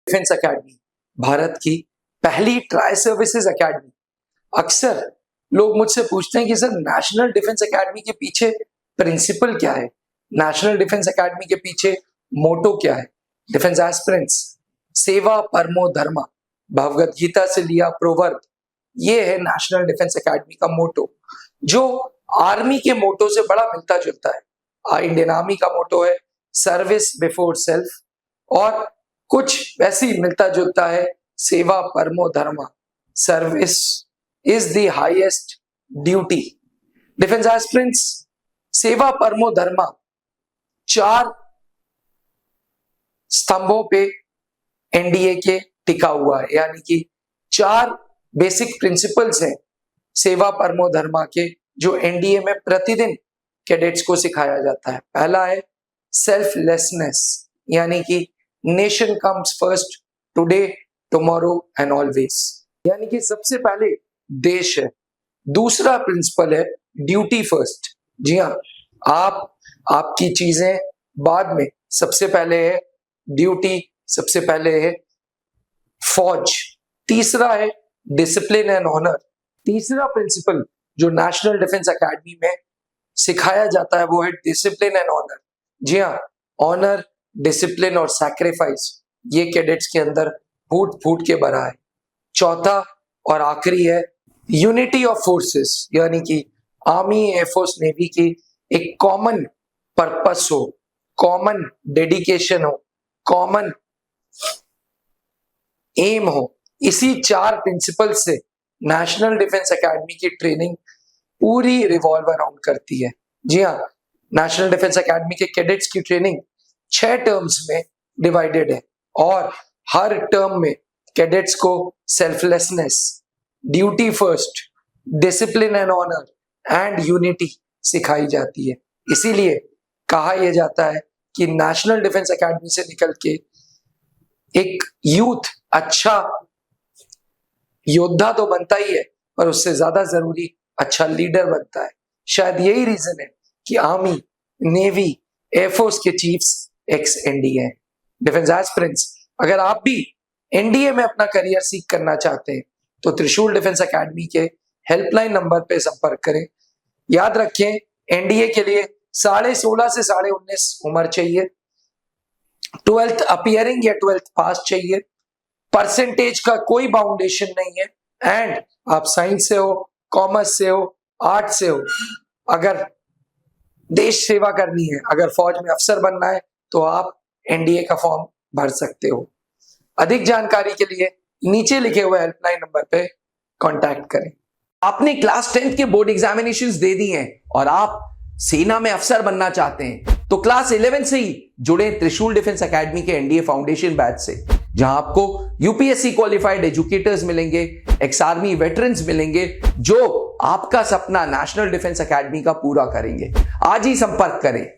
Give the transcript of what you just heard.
Defence academy Bharat की पहली tri services academy. अक्सर लोग मुझसे पूछते हैं कि सर नेशनल डिफेंस एकेडमी के पीछे प्रिंसिपल क्या है, नेशनल डिफेंस एकेडमी के पीछे मोटो क्या है। डिफेंस एस्पिरेंट्स सेवा परमो धर्मा, भगवत गीता से लिया प्रोवर्ब, ये है नेशनल डिफेंस एकेडमी का मोटो, जो आर्मी के मोटो से बड़ा मिलता जुलता है। इंडियन आर्मी का मोटो है सर्विस बिफोर सेल्फ, और कुछ वैसे ही मिलता जुलता है सेवा परमो धर्मा, service is the highest duty. Defence aspirants सेवा परमो धर्मा 4 स्तंभों पे एनडीए के टिका हुआ है, यानी कि 4 बेसिक प्रिंसिपल्स हैं सेवा परमो धर्मा के, जो एनडीए में प्रतिदिन कैडेट्स को सिखाया जाता है। पहला है सेल्फलेसनेस, यानी कि nation comes first, today tomorrow and always, यानी कि सबसे पहले देश है। दूसरा प्रिंसिपल है ड्यूटी फर्स्ट, जी हाँ, आपकी चीजें बाद में, सबसे पहले है ड्यूटी, सबसे पहले है फौज। तीसरा है डिसिप्लिन एंड ऑनर। तीसरा प्रिंसिपल जो नेशनल डिफेंस एकेडमी में सिखाया जाता है वो है डिसिप्लिन एंड ऑनर। जी हाँ, ऑनर, डिसिप्लिन और सैक्रिफाइस, ये कैडेट्स के अंदर फूट फूट के भरा है। चौथा और आखिरी है यूनिटी ऑफ फोर्सेस, यानी कि आर्मी, एयरफोर्स, नेवी की एक कॉमन पर्पस हो, कॉमन डेडिकेशन हो, कॉमन एम हो। इसी 4 प्रिंसिपल से नेशनल डिफेंस एकेडमी की ट्रेनिंग पूरी रिवॉल्व अराउंड करती है। जी हाँ, नेशनल डिफेंस एकेडमी के कैडेट्स की ट्रेनिंग 6 टर्म्स में डिवाइडेड है, और हर टर्म में कैडेट्स को selflessness, duty first, discipline and honour and unity सिखाई जाती है। इसीलिए कहा यह जाता है कि नेशनल डिफेंस एकेडमी से निकल के एक यूथ अच्छा योद्धा तो बनता ही है, पर उससे ज्यादा जरूरी अच्छा लीडर बनता है। शायद यही रीजन है कि आर्मी, नेवी, एयरफोर्स के चीफ्स एक्स एनडीए हैं। डिफेंस एस्पिरेंट्स, अगर आप भी एनडीए में अपना करियर सीख करना चाहते हैं तो त्रिशूल डिफेंस एकेडमी के हेल्पलाइन नंबर पे संपर्क करें। याद रखें, एनडीए के लिए 16.5 से 19.5 उम्र चाहिए, 12th अपीयरिंग या 12th पास चाहिए, परसेंटेज का कोई बाउंडेशन नहीं है, एंड आप साइंस से हो, कॉमर्स से हो, आर्ट से हो। अगर देश सेवा करनी है, अगर फौज में अफसर बनना है, तो आप एनडीए का फॉर्म भर सकते हो। अधिक जानकारी के लिए नीचे लिखे हुए हेल्पलाइन नंबर पे कांटेक्ट करें। आपने क्लास 10th के बोर्ड एग्जामिनेशंस दे दिए हैं और आप सेना में अफसर बनना चाहते हैं, तो क्लास 11 से ही जुड़े त्रिशूल डिफेंस एकेडमी के एनडीए फाउंडेशन बैच से, जहां आपको यूपीएससी क्वालिफाइड एजुकेटर्स मिलेंगे, एक्स आर्मी वेटरन्स मिलेंगे, जो आपका सपना नेशनल डिफेंस एकेडमी का पूरा करेंगे। आज ही संपर्क करें।